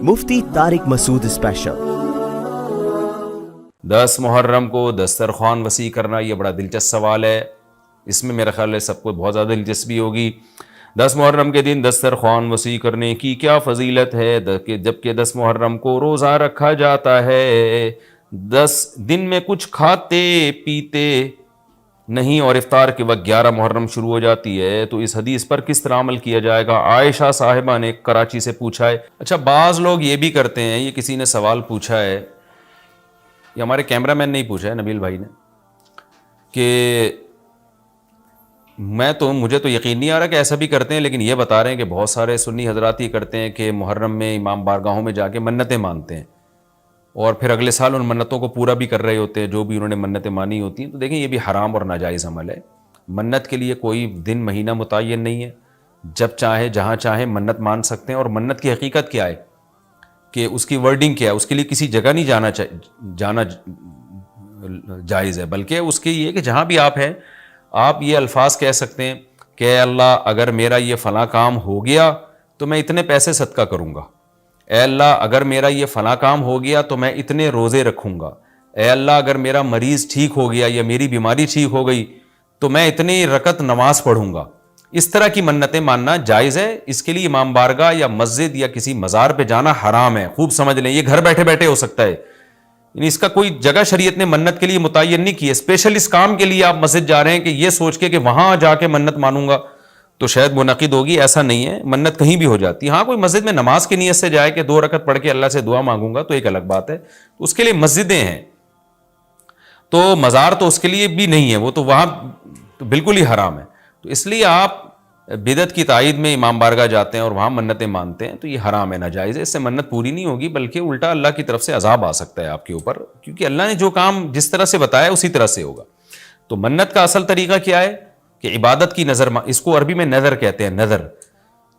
مفتی طارق مسعود special. 10 محرم کو دسترخوان وسیع کرنا، یہ بڑا دلچسپ سوال ہے، اس میں میرا خیال ہے سب کو بہت زیادہ دلچسپی ہوگی۔ 10 محرم کے دن دسترخوان وسیع کرنے کی کیا فضیلت ہے، جبکہ 10 محرم کو روزہ رکھا جاتا ہے، 10 دن میں کچھ کھاتے پیتے نہیں اور افطار کے وقت 11 محرم شروع ہو جاتی ہے، تو اس حدیث پر کس طرح عمل کیا جائے گا؟ عائشہ صاحبہ نے کراچی سے پوچھا ہے۔ اچھا، بعض لوگ یہ بھی کرتے ہیں، یہ کسی نے سوال پوچھا ہے، یہ ہمارے کیمرہ مین نے ہی پوچھا ہے، نبیل بھائی نے، کہ مجھے تو یقین نہیں آ رہا کہ ایسا بھی کرتے ہیں، لیکن یہ بتا رہے ہیں کہ بہت سارے سنی حضرات یہ کرتے ہیں کہ محرم میں امام بارگاہوں میں جا کے منتیں مانتے ہیں اور پھر اگلے سال ان منتوں کو پورا بھی کر رہے ہوتے ہیں جو بھی انہوں نے منتیں مانی ہوتی ہیں۔ تو دیکھیں، یہ بھی حرام اور ناجائز عمل ہے۔ منت کے لیے کوئی دن مہینہ متعین نہیں ہے، جب چاہے جہاں چاہے منت مان سکتے ہیں۔ اور منت کی حقیقت کیا ہے کہ اس کی ورڈنگ کیا ہے، اس کے لیے کسی جگہ نہیں جانا جائز ہے، بلکہ اس کے یہ کہ جہاں بھی آپ ہیں آپ یہ الفاظ کہہ سکتے ہیں کہ اے اللہ اگر میرا یہ فلاں کام ہو گیا تو میں اتنے پیسے صدقہ کروں گا، اے اللہ اگر میرا یہ فلاں کام ہو گیا تو میں اتنے روزے رکھوں گا، اے اللہ اگر میرا مریض ٹھیک ہو گیا یا میری بیماری ٹھیک ہو گئی تو میں اتنی رکعت نماز پڑھوں گا۔ اس طرح کی منتیں ماننا جائز ہے، اس کے لیے امام بارگاہ یا مسجد یا کسی مزار پہ جانا حرام ہے۔ خوب سمجھ لیں، یہ گھر بیٹھے بیٹھے ہو سکتا ہے، یعنی اس کا کوئی جگہ شریعت نے منت کے لیے متعین نہیں کی ہے۔ اسپیشل اس کام کے لیے آپ مسجد جا رہے ہیں کہ یہ سوچ کے کہ وہاں جا کے منت مانوں گا تو شاید منعقد ہوگی، ایسا نہیں ہے، منت کہیں بھی ہو جاتی ہے۔ ہاں، کوئی مسجد میں نماز کی نیت سے جائے کہ 2 رکعت پڑھ کے اللہ سے دعا مانگوں گا تو ایک الگ بات ہے، اس کے لیے مسجدیں ہیں، تو مزار تو اس کے لیے بھی نہیں ہے، وہ تو وہاں تو بالکل ہی حرام ہے۔ تو اس لیے آپ بدعت کی تائید میں امام بارگاہ جاتے ہیں اور وہاں منتیں مانتے ہیں تو یہ حرام ہے، ناجائز ہے، اس سے منت پوری نہیں ہوگی بلکہ الٹا اللہ کی طرف سے عذاب آ سکتا ہے آپ کے اوپر، کیونکہ اللہ نے جو کام جس طرح سے بتایا اسی طرح سے ہوگا۔ تو منت کا اصل طریقہ کیا ہے کہ عبادت کی نظر، اس کو عربی میں نظر کہتے ہیں، نظر۔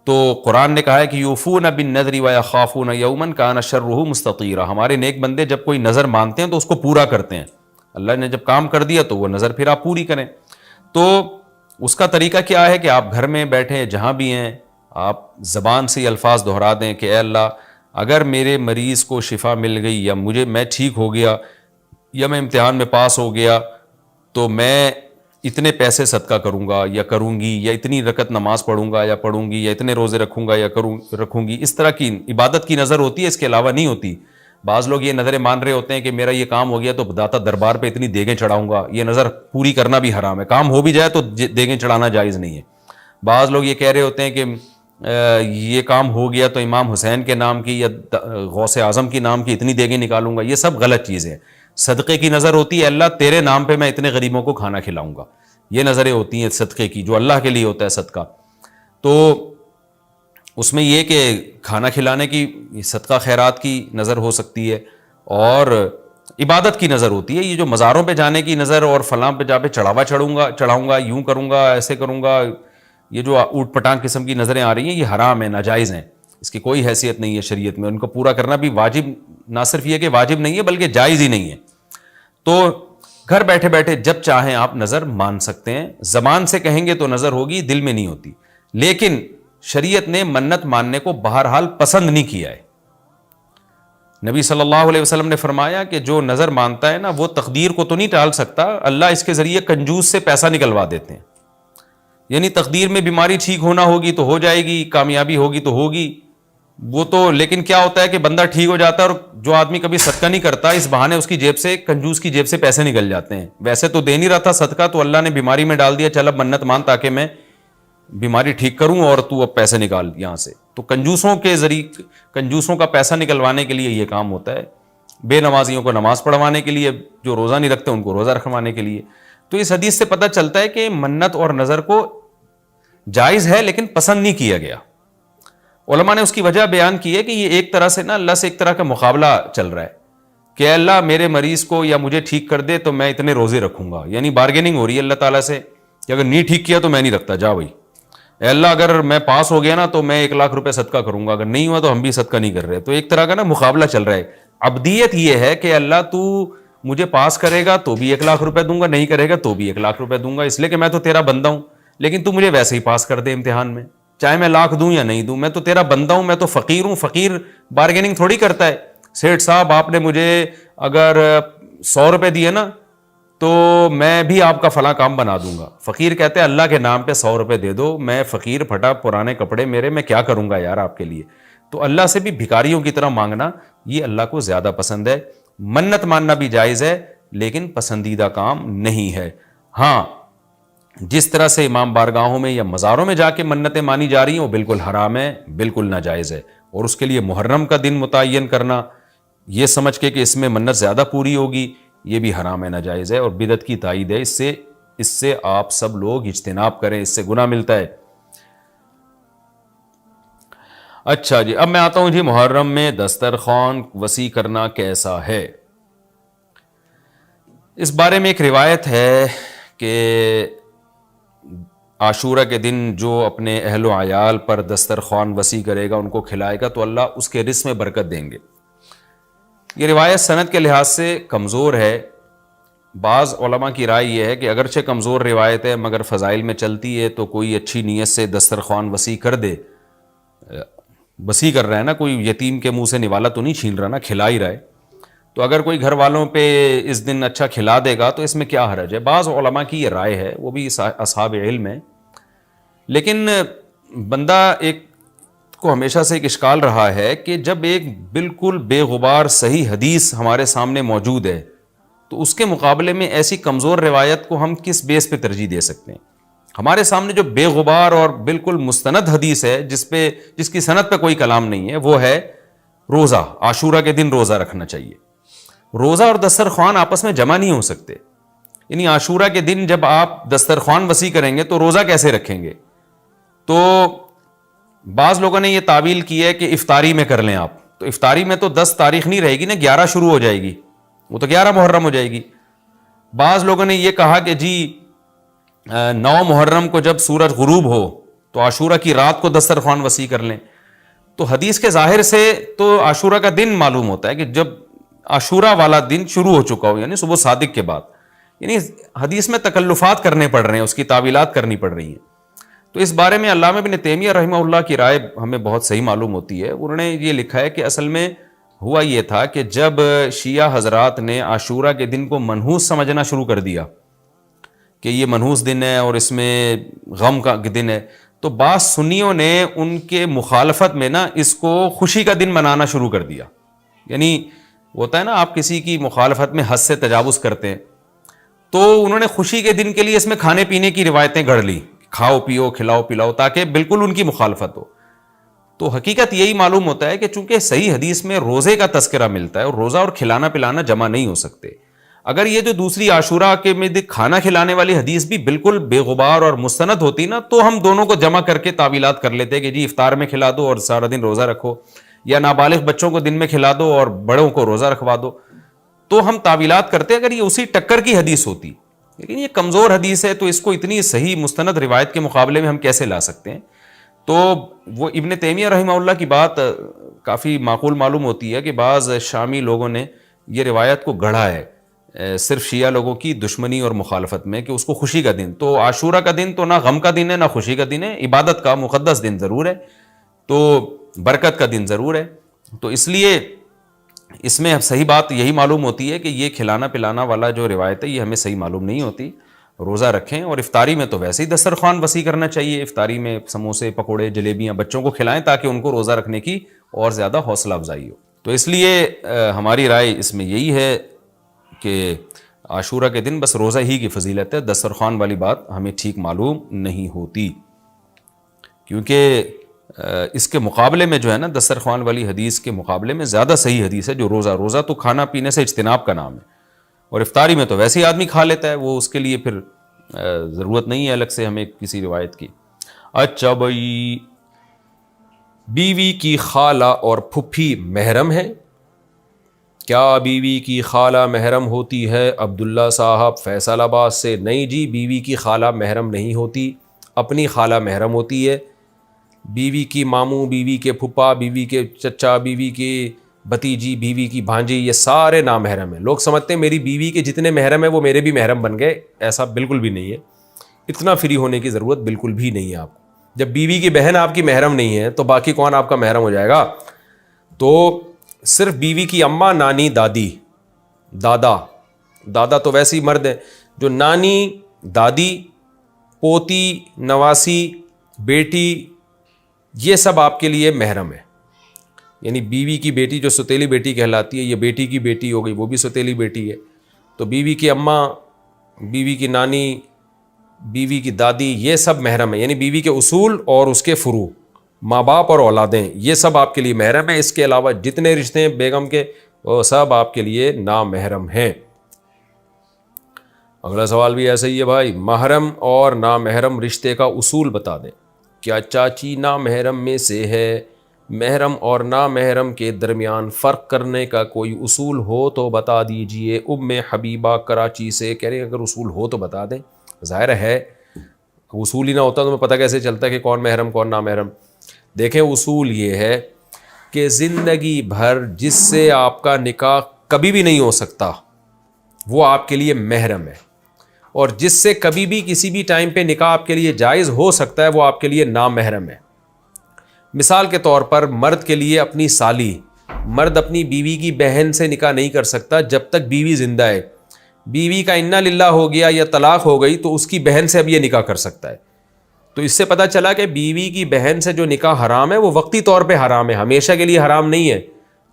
تو قرآن نے کہا ہے کہ یوفون بالنذر ویخافون یوما کان شرہ مستطیرا، ہمارے نیک بندے جب کوئی نظر مانتے ہیں تو اس کو پورا کرتے ہیں، اللہ نے جب کام کر دیا تو وہ نظر پھر آپ پوری کریں۔ تو اس کا طریقہ کیا ہے کہ آپ گھر میں بیٹھیں، جہاں بھی ہیں، آپ زبان سے یہ الفاظ دہرا دیں کہ اے اللہ اگر میرے مریض کو شفا مل گئی یا میں ٹھیک ہو گیا یا میں امتحان میں پاس ہو گیا تو میں اتنے پیسے صدقہ کروں گا یا کروں گی، یا اتنی رکعت نماز پڑھوں گا یا پڑھوں گی، یا اتنے روزے رکھوں گا یا رکھوں گی۔ اس طرح کی عبادت کی نظر ہوتی ہے، اس کے علاوہ نہیں ہوتی۔ بعض لوگ یہ نظریں مان رہے ہوتے ہیں کہ میرا یہ کام ہو گیا تو داتا دربار پہ اتنی دیگیں چڑھاؤں گا، یہ نظر پوری کرنا بھی حرام ہے، کام ہو بھی جائے تو دیگیں چڑھانا جائز نہیں ہے۔ بعض لوگ یہ کہہ رہے ہوتے ہیں کہ یہ کام ہو گیا تو امام حسین کے نام کی یا غوث اعظم کی نام کی اتنی دیگیں نکالوں گا، یہ سب غلط چیزیں ہیں۔ صدقے کی نظر ہوتی ہے اللہ تیرے نام پہ میں اتنے غریبوں کو کھانا کھلاؤں گا، یہ نظریں ہوتی ہیں صدقے کی، جو اللہ کے لیے ہوتا ہے صدقہ۔ تو اس میں یہ کہ کھانا کھلانے کی، صدقہ خیرات کی نظر ہو سکتی ہے، اور عبادت کی نظر ہوتی ہے۔ یہ جو مزاروں پہ جانے کی نظر اور فلاں پہ جا پہ چڑھاؤں گا، یوں کروں گا، ایسے کروں گا، یہ جو اوٹ پٹانگ قسم کی نظریں آ رہی ہیں، یہ حرام ہیں، ناجائز ہیں، اس کی کوئی حیثیت نہیں ہے شریعت میں، ان کو پورا کرنا بھی واجب، نہ صرف یہ کہ واجب نہیں ہے بلکہ جائز ہی نہیں ہے۔ تو گھر بیٹھے بیٹھے جب چاہیں آپ نظر مان سکتے ہیں، زبان سے کہیں گے تو نظر ہوگی، دل میں نہیں ہوتی، لیکن شریعت نے منت ماننے کو بہرحال پسند نہیں کیا ہے۔ نبی صلی اللہ علیہ وسلم نے فرمایا کہ جو نظر مانتا ہے نا وہ تقدیر کو تو نہیں ٹال سکتا، اللہ اس کے ذریعے کنجوس سے پیسہ نکلوا دیتے ہیں، یعنی تقدیر میں بیماری ٹھیک ہونا ہوگی تو ہو جائے گی، کامیابی ہوگی تو ہوگی، وہ تو، لیکن کیا ہوتا ہے کہ بندہ ٹھیک ہو جاتا ہے اور جو آدمی کبھی صدقہ نہیں کرتا اس بہانے اس کی جیب سے، کنجوس کی جیب سے پیسے نکل جاتے ہیں، ویسے تو دے نہیں رہا تھا صدقہ تو اللہ نے بیماری میں ڈال دیا، چل اب منت مان تاکہ میں بیماری ٹھیک کروں اور تو اب پیسے نکال یہاں سے۔ تو کنجوسوں کے ذریعے، کنجوسوں کا پیسہ نکلوانے کے لیے یہ کام ہوتا ہے، بے نمازیوں کو نماز پڑھوانے کے لیے، جو روزہ نہیں رکھتے ان کو روزہ رکھوانے کے لیے۔ تو اس حدیث سے پتہ چلتا ہے کہ منت اور نظر کو جائز ہے لیکن پسند نہیں کیا گیا۔ علماء نے اس کی وجہ بیان کی ہے کہ یہ ایک طرح سے نا اللہ سے ایک طرح کا مقابلہ چل رہا ہے کہ اللہ میرے مریض کو یا مجھے ٹھیک کر دے تو میں اتنے روزے رکھوں گا، یعنی بارگیننگ ہو رہی ہے اللہ تعالیٰ سے کہ اگر نہیں ٹھیک کیا تو میں نہیں رکھتا، جا بھائی، اے اللہ اگر میں پاس ہو گیا نا تو میں 1,00,000 روپے صدقہ کروں گا، اگر نہیں ہوا تو ہم بھی صدقہ نہیں کر رہے۔ تو ایک طرح کا نا مقابلہ چل رہا ہے۔ عبدیت یہ ہے کہ اللہ تو مجھے پاس کرے گا تو بھی 1,00,000 روپے دوں گا، نہیں کرے گا تو بھی 1,00,000 روپے دوں گا، اس لیے کہ میں تو تیرا بندہ ہوں، لیکن تو مجھے ویسے ہی پاس کر دے امتحان میں، چاہے میں لاکھ دوں یا نہیں دوں, میں تو تیرا بندہ ہوں, میں تو فقیر ہوں. فقیر بارگیننگ تھوڑی کرتا ہے. سیٹھ صاحب آپ نے مجھے اگر 100 روپے دیے نا تو میں بھی آپ کا فلاں کام بنا دوں گا. فقیر کہتے ہیں اللہ کے نام پہ 100 روپے دے دو, میں فقیر پھٹا, پرانے کپڑے میرے, میں کیا کروں گا یار آپ کے لیے. تو اللہ سے بھی بھکاریوں کی طرح مانگنا یہ اللہ کو زیادہ پسند ہے. منت ماننا بھی جائز ہے لیکن پسندیدہ کام نہیں ہے. ہاں جس طرح سے امام بارگاہوں میں یا مزاروں میں جا کے منتیں مانی جا رہی ہیں وہ بالکل حرام ہے, بالکل ناجائز ہے. اور اس کے لیے محرم کا دن متعین کرنا یہ سمجھ کے کہ اس میں منت زیادہ پوری ہوگی, یہ بھی حرام ہے, ناجائز ہے اور بدعت کی تائید ہے. اس سے آپ سب لوگ اجتناب کریں, اس سے گناہ ملتا ہے. اچھا جی, اب میں آتا ہوں جی محرم میں دسترخوان وسیع کرنا کیسا ہے. اس بارے میں ایک روایت ہے کہ عاشورہ کے دن جو اپنے اہل و عیال پر دسترخوان وسیع کرے گا, ان کو کھلائے گا, تو اللہ اس کے رزق میں برکت دیں گے. یہ روایت سند کے لحاظ سے کمزور ہے. بعض علماء کی رائے یہ ہے کہ اگرچہ کمزور روایت ہے مگر فضائل میں چلتی ہے, تو کوئی اچھی نیت سے دسترخوان وسیع کر دے, وسیع کر رہا ہے نا, کوئی یتیم کے منہ سے نوالا تو نہیں چھین رہا نا, کھلا ہی رہا ہے. تو اگر کوئی گھر والوں پہ اس دن اچھا کھلا دے گا تو اس میں کیا حرج ہے. بعض علماء کی یہ رائے ہے, وہ بھی اصحاب علم ہے. لیکن بندہ ایک کو ہمیشہ سے ایک اشکال رہا ہے کہ جب ایک بالکل بے غبار صحیح حدیث ہمارے سامنے موجود ہے تو اس کے مقابلے میں ایسی کمزور روایت کو ہم کس بیس پہ ترجیح دے سکتے ہیں. ہمارے سامنے جو بے غبار اور بالکل مستند حدیث ہے جس کی سند پہ کوئی کلام نہیں ہے, وہ ہے روزہ. عاشورہ کے دن روزہ رکھنا چاہیے. روزہ اور دسترخوان آپس میں جمع نہیں ہو سکتے. یعنی عاشورہ کے دن جب آپ دسترخوان وسیع کریں گے تو روزہ کیسے رکھیں گے. تو بعض لوگوں نے یہ تعویل کی ہے کہ افطاری میں کر لیں آپ, تو افطاری میں تو 10 تاریخ نہیں رہے گی نا, 11 شروع ہو جائے گی, وہ تو 11 محرم ہو جائے گی. بعض لوگوں نے یہ کہا کہ جی 9 محرم کو جب سورج غروب ہو تو عاشورہ کی رات کو دسترخوان وسیع کر لیں. تو حدیث کے ظاہر سے تو عاشورہ کا دن معلوم ہوتا ہے کہ جب عاشورہ والا دن شروع ہو چکا ہو, یعنی صبح صادق کے بعد. یعنی حدیث میں تکلفات کرنے پڑ رہے ہیں, اس کی تعویلات کرنی پڑ رہی ہیں. تو اس بارے میں علامہ ابن تیمیہ رحمہ اللہ کی رائے ہمیں بہت صحیح معلوم ہوتی ہے. انہوں نے یہ لکھا ہے کہ اصل میں ہوا یہ تھا کہ جب شیعہ حضرات نے عاشورہ کے دن کو منحوس سمجھنا شروع کر دیا کہ یہ منحوس دن ہے اور اس میں غم کا دن ہے, تو بعض سنیوں نے ان کے مخالفت میں نا اس کو خوشی کا دن منانا شروع کر دیا. یعنی ہوتا ہے نا, آپ کسی کی مخالفت میں حد سے تجاوز کرتے ہیں, تو انہوں نے خوشی کے دن کے لیے اس میں کھانے پینے کی روایتیں گھڑ لی, کھاؤ پیو کھلاؤ پلاؤ, تاکہ بالکل ان کی مخالفت ہو. تو حقیقت یہی معلوم ہوتا ہے کہ چونکہ صحیح حدیث میں روزے کا تذکرہ ملتا ہے اور روزہ اور کھلانا پلانا جمع نہیں ہو سکتے. اگر یہ جو دوسری عاشورہ کے میں کھانا کھلانے والی حدیث بھی بالکل بے غبار اور مستند ہوتی نا, تو ہم دونوں کو جمع کر کے تعویلات کر لیتے کہ جی افطار میں کھلا دو اور سارا دن روزہ رکھو, یا نابالغ بچوں کو دن میں کھلا دو اور بڑوں کو روزہ رکھوا دو. تو ہم تعویلات کرتے اگر یہ اسی ٹکر کی حدیث ہوتی. لیکن یہ کمزور حدیث ہے, تو اس کو اتنی صحیح مستند روایت کے مقابلے میں ہم کیسے لا سکتے ہیں. تو وہ ابن تیمیہ رحمہ اللہ کی بات کافی معقول معلوم ہوتی ہے کہ بعض شامی لوگوں نے یہ روایت کو گڑھا ہے صرف شیعہ لوگوں کی دشمنی اور مخالفت میں, کہ اس کو خوشی کا دن, تو عاشورہ کا دن تو نہ غم کا دن ہے نہ خوشی کا دن ہے, عبادت کا مقدس دن ضرور ہے, تو برکت کا دن ضرور ہے. تو اس لیے اس میں صحیح بات یہی معلوم ہوتی ہے کہ یہ کھلانا پلانا والا جو روایت ہے یہ ہمیں صحیح معلوم نہیں ہوتی. روزہ رکھیں, اور افطاری میں تو ویسے ہی دسترخوان وسیع کرنا چاہیے. افطاری میں سموسے پکوڑے جلیبیاں بچوں کو کھلائیں تاکہ ان کو روزہ رکھنے کی اور زیادہ حوصلہ افزائی ہو. تو اس لیے ہماری رائے اس میں یہی ہے کہ عاشورہ کے دن بس روزہ ہی کی فضیلت ہے, دسترخوان والی بات ہمیں ٹھیک معلوم نہیں ہوتی, کیونکہ اس کے مقابلے میں جو ہے نا دسترخوان والی حدیث کے مقابلے میں زیادہ صحیح حدیث ہے جو روزہ تو کھانا پینے سے اجتناب کا نام ہے, اور افطاری میں تو ویسے ہی آدمی کھا لیتا ہے, وہ اس کے لیے پھر ضرورت نہیں ہے الگ سے ہمیں کسی روایت کی. اچھا بھائی, بیوی کی خالہ اور پھپھی محرم ہے؟ کیا بیوی کی خالہ محرم ہوتی ہے؟ عبداللہ صاحب فیصل آباد سے. نہیں جی, بیوی کی خالہ محرم نہیں ہوتی, اپنی خالہ محرم ہوتی ہے. بیوی کی ماموں, بیوی کے پھپھا, بیوی کے چچا, بیوی کی بھتیجی, بیوی کی بھانجی, یہ سارے نامحرم ہیں. لوگ سمجھتے ہیں میری بیوی کے جتنے محرم ہیں وہ میرے بھی محرم بن گئے. ایسا بالکل بھی نہیں ہے, اتنا فری ہونے کی ضرورت بالکل بھی نہیں ہے آپ کو. جب بیوی کی بہن آپ کی محرم نہیں ہے تو باقی کون آپ کا محرم ہو جائے گا؟ تو صرف بیوی کی اماں، نانی، دادی، دادا تو ویسے ہی مرد ہیں، جو نانی، دادی، پوتی، نواسی، بیٹی، یہ سب آپ کے لیے محرم ہے. یعنی بیوی کی بیٹی جو ستیلی بیٹی کہلاتی ہے، یہ بیٹی کی بیٹی ہو گئی، وہ بھی ستیلی بیٹی ہے. تو بیوی کی اماں، بیوی کی نانی، بیوی کی دادی، یہ سب محرم ہے. یعنی بیوی کے اصول اور اس کے فروع، ماں باپ اور اولادیں، یہ سب آپ کے لیے محرم ہیں. اس کے علاوہ جتنے رشتے ہیں بیگم کے، وہ سب آپ کے لیے نامحرم ہیں. اگلا سوال بھی ایسا ہی ہے بھائی، محرم اور نامحرم رشتے کا اصول بتا دیں. کیا چاچی نامحرم میں سے ہے؟ محرم اور نامحرم کے درمیان فرق کرنے کا کوئی اصول ہو تو بتا دیجئے. ام حبیبہ کراچی سے کہہ رہے ہیں اگر اصول ہو تو بتا دیں. ظاہر ہے اصول ہی نہ ہوتا تو میں پتہ کیسے چلتا ہے کہ کون محرم کون نامحرم. دیکھیں اصول یہ ہے کہ زندگی بھر جس سے آپ کا نکاح کبھی بھی نہیں ہو سکتا وہ آپ کے لیے محرم ہے، اور جس سے کبھی بھی کسی بھی ٹائم پہ نکاح آپ کے لیے جائز ہو سکتا ہے وہ آپ کے لیے نامحرم ہے. مثال کے طور پر مرد کے لیے اپنی سالی، مرد اپنی بیوی کی بہن سے نکاح نہیں کر سکتا جب تک بیوی زندہ ہے. بیوی کا انا للہ ہو گیا یا طلاق ہو گئی تو اس کی بہن سے اب یہ نکاح کر سکتا ہے. تو اس سے پتہ چلا کہ بیوی کی بہن سے جو نکاح حرام ہے وہ وقتی طور پہ حرام ہے، ہمیشہ کے لیے حرام نہیں ہے.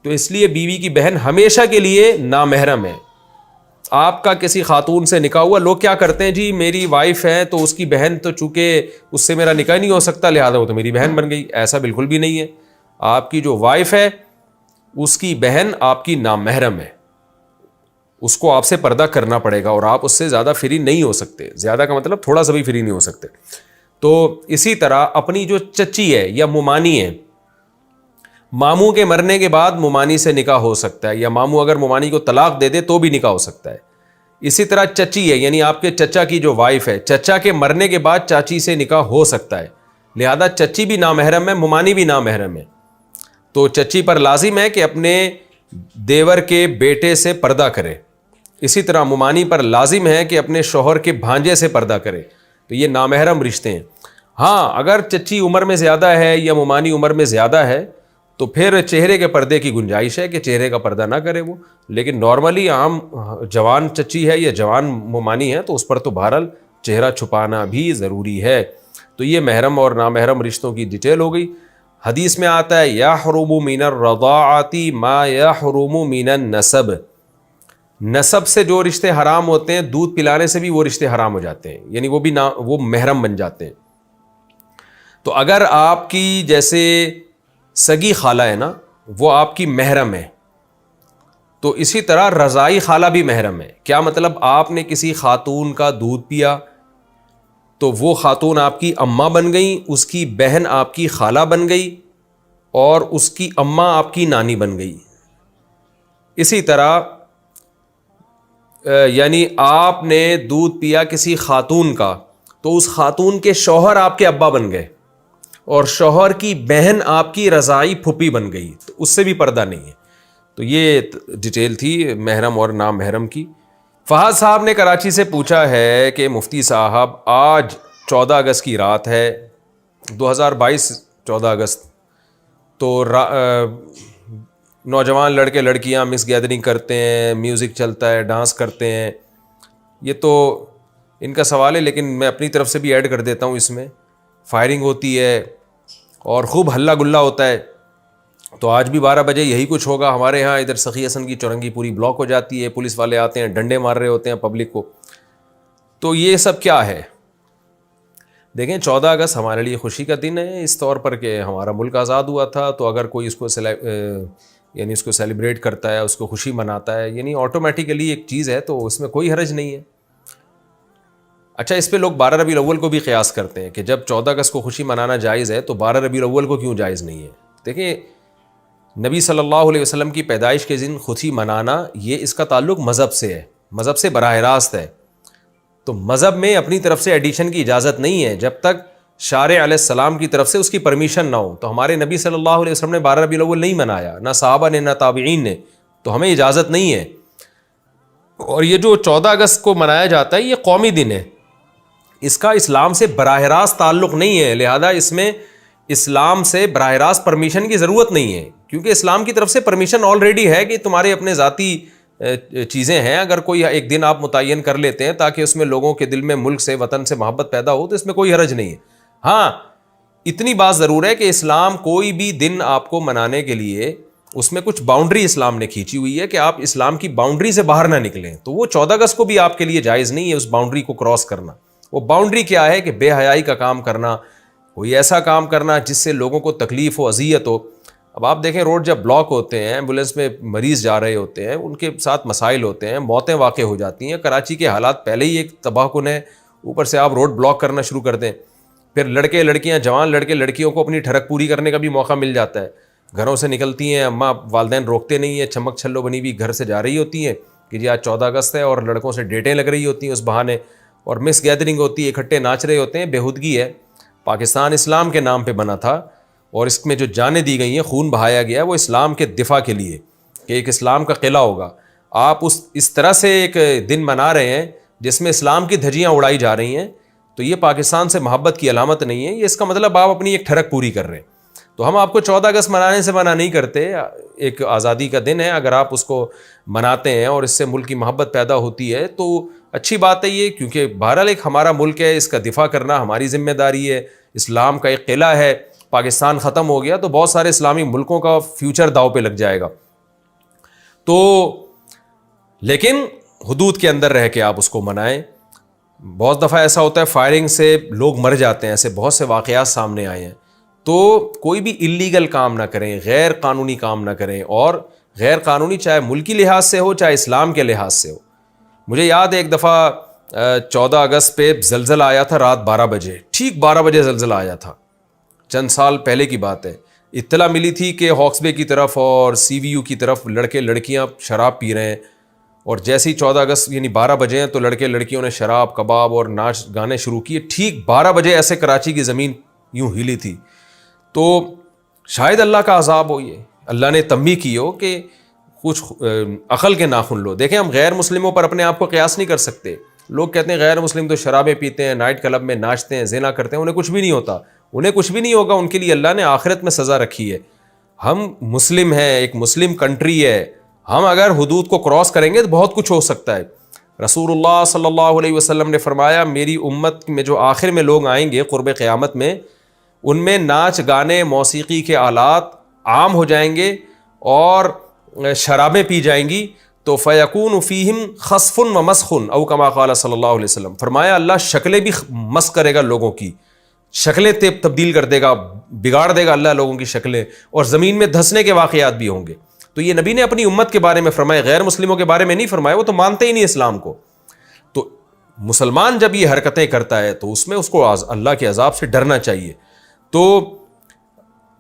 تو اس لیے بیوی کی بہن ہمیشہ کے لیے نامحرم ہے. آپ کا کسی خاتون سے نکاح ہوا، لوگ کیا کرتے ہیں جی میری وائف ہے تو اس کی بہن تو چونکہ اس سے میرا نکاح نہیں ہو سکتا لہٰذا وہ تو میری بہن بن گئی. ایسا بالکل بھی نہیں ہے. آپ کی جو وائف ہے اس کی بہن آپ کی نامحرم ہے، اس کو آپ سے پردہ کرنا پڑے گا اور آپ اس سے زیادہ فری نہیں ہو سکتے. زیادہ کا مطلب تھوڑا سا بھی فری نہیں ہو سکتے. تو اسی طرح اپنی جو چچی ہے یا ممانی ہے، ماموں کے مرنے کے بعد ممانی سے نکاح ہو سکتا ہے، یا ماموں اگر ممانی کو طلاق دے دے تو بھی نکاح ہو سکتا ہے. اسی طرح چچی ہے، یعنی آپ کے چچا کی جو وائف ہے، چچا کے مرنے کے بعد چاچی سے نکاح ہو سکتا ہے. لہذا چچی بھی نامحرم ہے، ممانی بھی نامحرم ہے. تو چچی پر لازم ہے کہ اپنے دیور کے بیٹے سے پردہ کرے. اسی طرح ممانی پر لازم ہے کہ اپنے شوہر کے بھانجے سے پردہ کرے. تو یہ نامحرم رشتے ہیں. ہاں اگر چچی عمر میں زیادہ ہے یا ممانی عمر میں زیادہ ہے تو پھر چہرے کے پردے کی گنجائش ہے کہ چہرے کا پردہ نہ کرے وہ. لیکن نارملی عام جوان چچی ہے یا جوان ممانی ہے تو اس پر تو بہرحال چہرہ چھپانا بھی ضروری ہے. تو یہ محرم اور نامحرم رشتوں کی ڈیٹیل ہو گئی. حدیث میں آتا ہے یحرم من الرضاعۃ ما یحرم من النسب. نسب سے جو رشتے حرام ہوتے ہیں دودھ پلانے سے بھی وہ رشتے حرام ہو جاتے ہیں، یعنی وہ بھی وہ محرم بن جاتے ہیں. تو اگر آپ کی جیسے سگی خالہ ہے نا وہ آپ کی محرم ہے، تو اسی طرح رضائی خالہ بھی محرم ہے. کیا مطلب؟ آپ نے کسی خاتون کا دودھ پیا تو وہ خاتون آپ کی اماں بن گئی، اس کی بہن آپ کی خالہ بن گئی اور اس کی اماں آپ کی نانی بن گئی. اسی طرح یعنی آپ نے دودھ پیا کسی خاتون کا تو اس خاتون کے شوہر آپ کے ابا بن گئے اور شوہر کی بہن آپ کی رضائی پھپھی بن گئی، تو اس سے بھی پردہ نہیں ہے. تو یہ ڈیٹیل تھی محرم اور نامحرم کی. فہد صاحب نے کراچی سے پوچھا ہے کہ مفتی صاحب آج 14 اگست کی رات ہے، 2022 14 اگست، تو نوجوان لڑکے لڑکیاں مکس گیدرنگ کرتے ہیں، میوزک چلتا ہے، ڈانس کرتے ہیں. یہ تو ان کا سوال ہے لیکن میں اپنی طرف سے بھی ایڈ کر دیتا ہوں. اس میں فائرنگ ہوتی ہے اور خوب ہلہ گلہ ہوتا ہے. تو آج بھی 12 بجے یہی کچھ ہوگا ہمارے ہاں. ادھر سخی حسن کی چورنگی پوری بلاک ہو جاتی ہے، پولیس والے آتے ہیں ڈنڈے مار رہے ہوتے ہیں پبلک کو. تو یہ سب کیا ہے؟ دیکھیں 14 اگست ہمارے لیے خوشی کا دن ہے اس طور پر کہ ہمارا ملک آزاد ہوا تھا. تو اگر کوئی اس کو یعنی اس کو سیلیبریٹ کرتا ہے، اس کو خوشی مناتا ہے، یعنی آٹومیٹیکلی ایک چیز ہے تو اس میں کوئی حرج نہیں ہے. اچھا اس پہ لوگ 12 ربیع الاول کو بھی قیاس کرتے ہیں کہ جب 14 اگست کو خوشی منانا جائز ہے تو 12 ربیع الاول کو کیوں جائز نہیں ہے. دیکھیں نبی صلی اللہ علیہ وسلم کی پیدائش کے دن خوشی منانا یہ اس کا تعلق مذہب سے ہے، مذہب سے براہ راست ہے. تو مذہب میں اپنی طرف سے ایڈیشن کی اجازت نہیں ہے جب تک شارع علیہ السلام کی طرف سے اس کی پرمیشن نہ ہو. تو ہمارے نبی صلی اللہ علیہ وسلم نے 12 ربیع الاول نہیں منایا، نہ صحابہ نے نہ تابعین نے، تو ہمیں اجازت نہیں ہے. اور یہ جو 14 اگست کو منایا جاتا ہے یہ قومی دن ہے، اس کا اسلام سے براہ راست تعلق نہیں ہے، لہذا اس میں اسلام سے براہ راست پرمیشن کی ضرورت نہیں ہے، کیونکہ اسلام کی طرف سے پرمیشن آلریڈی ہے کہ تمہارے اپنے ذاتی چیزیں ہیں، اگر کوئی ایک دن آپ متعین کر لیتے ہیں تاکہ اس میں لوگوں کے دل میں ملک سے، وطن سے محبت پیدا ہو، تو اس میں کوئی حرج نہیں ہے۔ ہاں اتنی بات ضرور ہے کہ اسلام کوئی بھی دن آپ کو منانے کے لیے اس میں کچھ باؤنڈری اسلام نے کھینچی ہوئی ہے کہ آپ اسلام کی باؤنڈری سے باہر نہ نکلیں، تو وہ 14 اگست کو بھی آپ کے لیے جائز نہیں ہے اس باؤنڈری کو کراس کرنا۔ وہ باؤنڈری کیا ہے کہ بے حیائی کا کام کرنا، کوئی ایسا کام کرنا جس سے لوگوں کو تکلیف ہو، اذیت ہو۔ اب آپ دیکھیں روڈ جب بلاک ہوتے ہیں، ایمبولینس میں مریض جا رہے ہوتے ہیں، ان کے ساتھ مسائل ہوتے ہیں، موتیں واقع ہو جاتی ہیں۔ کراچی کے حالات پہلے ہی ایک تباہ کن ہے، اوپر سے آپ روڈ بلاک کرنا شروع کر دیں، پھر لڑکے لڑکیاں، جوان لڑکے لڑکیوں کو اپنی ٹھڑک پوری کرنے کا بھی موقع مل جاتا ہے۔ گھروں سے نکلتی ہیں، اماں والدین روکتے نہیں ہیں، چمک چھلو بنی ہوئی گھر سے جا رہی ہوتی ہیں کہ جی آج 14 اگست ہے، اور لڑکوں سے ڈیٹیں لگ رہی ہوتی ہیں اس بہانے، اور مس گیدرنگ ہوتی ہے، اکٹھے ناچ رہے ہوتے ہیں۔ بےہودگی ہے۔ پاکستان اسلام کے نام پہ بنا تھا، اور اس میں جو جانیں دی گئی ہیں، خون بہایا گیا ہے، وہ اسلام کے دفاع کے لیے کہ ایک اسلام کا قلعہ ہوگا۔ آپ اس طرح سے ایک دن منا رہے ہیں جس میں اسلام کی دھجیاں اڑائی جا رہی ہیں، تو یہ پاکستان سے محبت کی علامت نہیں ہے، یہ اس کا مطلب آپ اپنی ایک ٹھڑک پوری کر رہے ہیں۔ تو ہم آپ کو 14 اگست منانے سے منع نہیں کرتے، ایک آزادی کا دن ہے، اگر آپ اس کو مناتے ہیں اور اس سے ملک کی محبت پیدا ہوتی ہے تو اچھی بات ہے یہ، کیونکہ بہرحال ایک ہمارا ملک ہے، اس کا دفاع کرنا ہماری ذمہ داری ہے، اسلام کا ایک قلعہ ہے۔ پاکستان ختم ہو گیا تو بہت سارے اسلامی ملکوں کا فیوچر داؤ پہ لگ جائے گا، تو لیکن حدود کے اندر رہ کے آپ اس کو منائیں۔ بہت دفعہ ایسا ہوتا ہے فائرنگ سے لوگ مر جاتے ہیں، ایسے بہت سے واقعات سامنے آئے ہیں، تو کوئی بھی اللیگل کام نہ کریں، غیر قانونی کام نہ کریں، اور غیر قانونی چاہے ملکی لحاظ سے ہو چاہے اسلام کے لحاظ سے ہو۔ مجھے یاد ہے ایک دفعہ 14 اگست پہ زلزلہ آیا تھا رات 12 بجے، ٹھیک 12 بجے زلزلہ آیا تھا، چند سال پہلے کی بات ہے۔ اطلاع ملی تھی کہ ہاکس بے کی طرف اور سی وی یو کی طرف لڑکے لڑکیاں شراب پی رہے ہیں، اور جیسے ہی 14 اگست یعنی 12 بجے ہیں تو لڑکے لڑکیوں نے شراب کباب اور ناچ گانے شروع کیے۔ ٹھیک 12 بجے ایسے کراچی کی زمین یوں ہلی تھی، تو شاید اللہ کا عذاب ہو، یہ اللہ نے تنبیہ کی ہو کہ کچھ عقل کے ناخن لو۔ دیکھیں ہم غیر مسلموں پر اپنے آپ کو قیاس نہیں کر سکتے۔ لوگ کہتے ہیں غیر مسلم تو شرابیں پیتے ہیں، نائٹ کلب میں ناچتے ہیں، زنا کرتے ہیں، انہیں کچھ بھی نہیں ہوتا، انہیں کچھ بھی نہیں ہوگا، ان کے لیے اللہ نے آخرت میں سزا رکھی ہے۔ ہم مسلم ہیں، ایک مسلم کنٹری ہے، ہم اگر حدود کو کراس کریں گے تو بہت کچھ ہو سکتا ہے۔ رسول اللہ صلی اللہ علیہ وسلم نے فرمایا میری امت میں جو آخر میں لوگ آئیں گے قرب قیامت میں، ان میں ناچ گانے موسیقی کے آلات عام ہو جائیں گے اور شرابیں پی جائیں گی، تو فیکون فیہم خسف و مسخ او کما قال صلی اللہ علیہ وسلم، فرمایا اللہ شکلیں بھی مسخ کرے گا، لوگوں کی شکلیں تبدیل کر دے گا، بگاڑ دے گا اللہ لوگوں کی شکلیں، اور زمین میں دھنسنے کے واقعات بھی ہوں گے۔ تو یہ نبی نے اپنی امت کے بارے میں فرمایا، غیر مسلموں کے بارے میں نہیں فرمایا، وہ تو مانتے ہی نہیں اسلام کو۔ تو مسلمان جب یہ حرکتیں کرتا ہے تو اس میں اس کو اللہ کے عذاب سے ڈرنا چاہیے۔ تو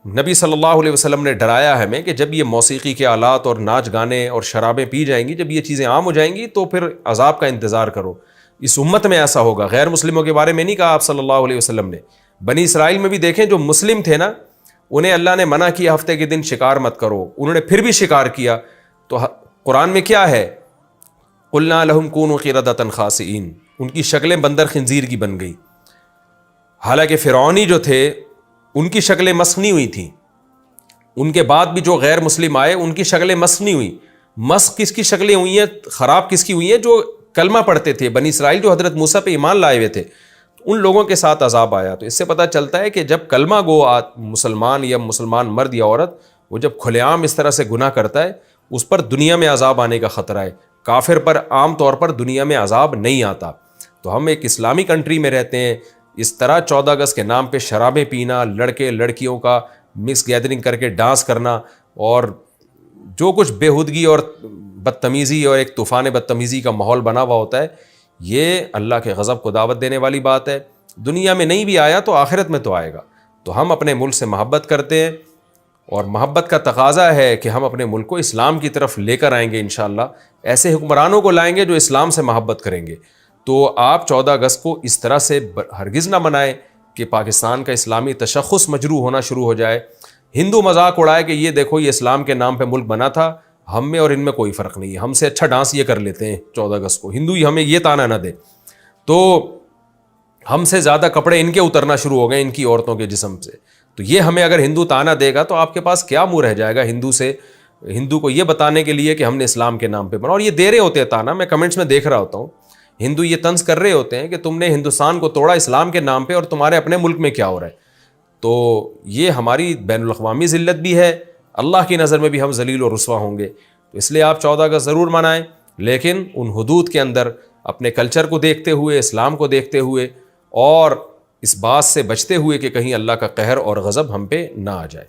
نبی صلی اللہ علیہ وسلم نے ڈرایا ہمیں کہ جب یہ موسیقی کے آلات اور ناچ گانے اور شرابیں پی جائیں گی، جب یہ چیزیں عام ہو جائیں گی تو پھر عذاب کا انتظار کرو۔ اس امت میں ایسا ہوگا، غیر مسلموں کے بارے میں نہیں کہا آپ صلی اللہ علیہ وسلم نے۔ بنی اسرائیل میں بھی دیکھیں جو مسلم تھے نا، انہیں اللہ نے منع کیا ہفتے کے دن شکار مت کرو، انہوں نے پھر بھی شکار کیا، تو قرآن میں کیا ہے؟ قلنا لہم کونوا قردۃ خاسئین، ان کی شکلیں بندر خنزیر کی بن گئی۔ حالانکہ فرعونی جو تھے ان کی شکلیں مسخ نہیں ہوئی تھیں، ان کے بعد بھی جو غیر مسلم آئے ان کی شکلیں مسخ نہیں ہوئی۔ مسخ کس کی شکلیں ہوئی ہیں، خراب کس کی ہوئی ہیں؟ جو کلمہ پڑھتے تھے، بنی اسرائیل جو حضرت موسیٰ پہ ایمان لائے ہوئے تھے، ان لوگوں کے ساتھ عذاب آیا۔ تو اس سے پتہ چلتا ہے کہ جب کلمہ گو مسلمان یا مسلمان مرد یا عورت وہ جب کھلے عام اس طرح سے گناہ کرتا ہے، اس پر دنیا میں عذاب آنے کا خطرہ ہے۔ کافر پر عام طور پر دنیا میں عذاب نہیں آتا۔ تو ہم ایک اسلامی کنٹری میں رہتے ہیں، اس طرح 14 اگست کے نام پہ شرابیں پینا، لڑکے لڑکیوں کا مکس گیدرنگ کر کے ڈانس کرنا، اور جو کچھ بےہودگی اور بدتمیزی اور ایک طوفان بدتمیزی کا ماحول بنا ہوا ہوتا ہے، یہ اللہ کے غضب کو دعوت دینے والی بات ہے۔ دنیا میں نہیں بھی آیا تو آخرت میں تو آئے گا۔ تو ہم اپنے ملک سے محبت کرتے ہیں، اور محبت کا تقاضا ہے کہ ہم اپنے ملک کو اسلام کی طرف لے کر آئیں گے انشاءاللہ، ایسے حکمرانوں کو لائیں گے جو اسلام سے محبت کریں گے۔ تو آپ 14 اگست کو اس طرح سے ہرگز نہ منائیں کہ پاکستان کا اسلامی تشخص مجروح ہونا شروع ہو جائے، ہندو مذاق اڑائے کہ یہ دیکھو یہ اسلام کے نام پہ ملک بنا تھا، ہم میں اور ان میں کوئی فرق نہیں ہے، ہم سے اچھا ڈانس یہ کر لیتے ہیں 14 اگست کو، ہندو ہمیں یہ تانا نہ دے۔ تو ہم سے زیادہ کپڑے ان کے اترنا شروع ہو گئے ان کی عورتوں کے جسم سے. تو یہ ہمیں اگر ہندو تانا دے گا تو آپ کے پاس کیا منہ رہ جائے گا ہندو کو یہ بتانے کے لیے کہ ہم نے اسلام کے نام پہ بنا. اور یہ دے رہے ہوتے ہیں تانا, میں کمنٹس میں دیکھ رہا ہوتا ہوں, ہندو یہ طنز کر رہے ہوتے ہیں کہ تم نے ہندوستان کو توڑا اسلام کے نام پہ اور تمہارے اپنے ملک میں کیا ہو رہا ہے. تو یہ ہماری بین الاقوامی ذلت بھی ہے, اللہ کی نظر میں بھی ہم ذلیل و رسوا ہوں گے. تو اس لیے آپ 14 اگست ضرور منائیں, لیکن ان حدود کے اندر اپنے کلچر کو دیکھتے ہوئے, اسلام کو دیکھتے ہوئے, اور اس بات سے بچتے ہوئے کہ کہیں اللہ کا قہر اور غضب ہم پہ نہ آ جائے.